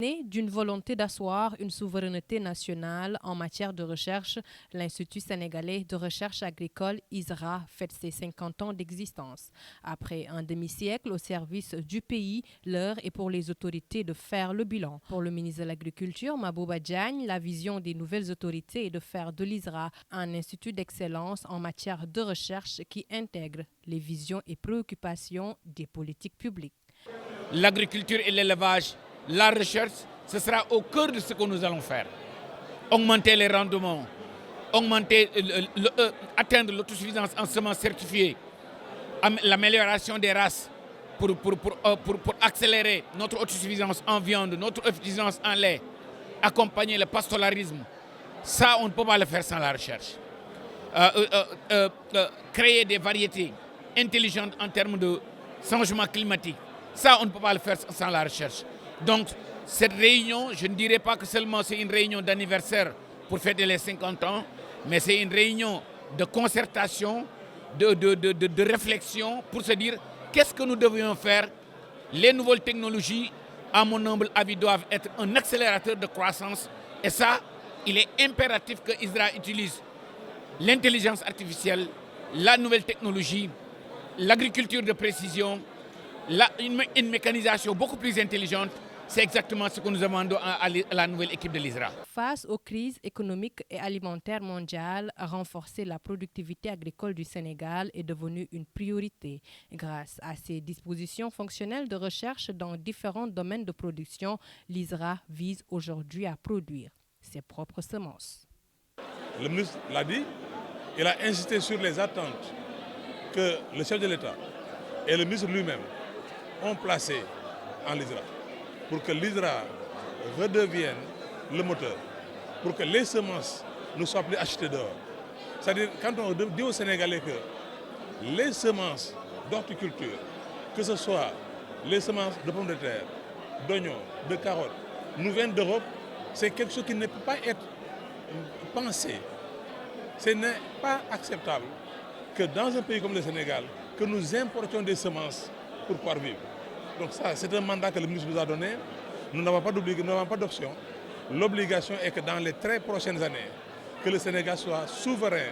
Né d'une volonté d'asseoir une souveraineté nationale en matière de recherche, l'Institut sénégalais de recherche agricole ISRA fête ses 50 ans d'existence. Après un demi-siècle au service du pays, l'heure est pour les autorités de faire le bilan. Pour le ministre de l'Agriculture, Mabouba Diagne, la vision des nouvelles autorités est de faire de l'ISRA un institut d'excellence en matière de recherche qui intègre les visions et préoccupations des politiques publiques. L'agriculture et l'élevage, la recherche, ce sera au cœur de ce que nous allons faire. Augmenter les rendements, atteindre l'autosuffisance en semences certifiées, l'amélioration des races pour accélérer notre autosuffisance en viande, notre autosuffisance en lait, accompagner le pastoralisme. Ça, on ne peut pas le faire sans la recherche. Créer des variétés intelligentes en termes de changement climatique. Ça, on ne peut pas le faire sans la recherche. Donc, cette réunion, je ne dirais pas que seulement c'est une réunion d'anniversaire pour fêter les 50 ans, mais c'est une réunion de concertation, de réflexion pour se dire qu'est-ce que nous devrions faire. Les nouvelles technologies, à mon humble avis, doivent être un accélérateur de croissance. Et ça, il est impératif que Israël utilise l'intelligence artificielle, la nouvelle technologie, l'agriculture de précision, une mécanisation beaucoup plus intelligente. C'est exactement ce que nous demandons à la nouvelle équipe de l'ISRA. Face aux crises économiques et alimentaires mondiales, renforcer la productivité agricole du Sénégal est devenu une priorité. Grâce à ces dispositions fonctionnelles de recherche dans différents domaines de production, l'ISRA vise aujourd'hui à produire ses propres semences. Le ministre l'a dit, il a insisté sur les attentes que le chef de l'État et le ministre lui-même ont placées en l'ISRA, pour que l'ISRA redevienne le moteur, pour que les semences ne soient plus achetées dehors. C'est-à-dire, quand on dit aux Sénégalais que les semences d'horticulture, que ce soit les semences de pommes de terre, d'oignons, de carottes, nous viennent d'Europe, c'est quelque chose qui ne peut pas être pensé. Ce n'est pas acceptable que dans un pays comme le Sénégal, que nous importions des semences pour pouvoir vivre. Donc ça, c'est un mandat que le ministre nous a donné. Nous n'avons pas d'option. L'obligation est que dans les très prochaines années, que le Sénégal soit souverain,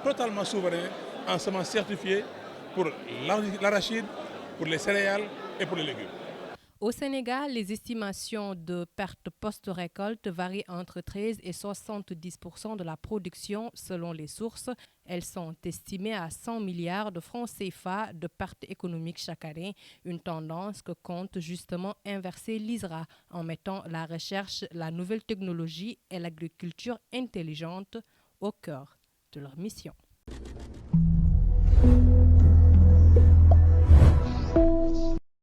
totalement souverain, en semences certifiées pour l'arachide, pour les céréales et pour les légumes. Au Sénégal, les estimations de pertes post-récolte varient entre 13 et 70% de la production selon les sources. Elles sont estimées à 100 milliards de francs CFA de pertes économiques chaque année, une tendance que compte justement inverser l'ISRA en mettant la recherche, la nouvelle technologie et l'agriculture intelligente au cœur de leur mission.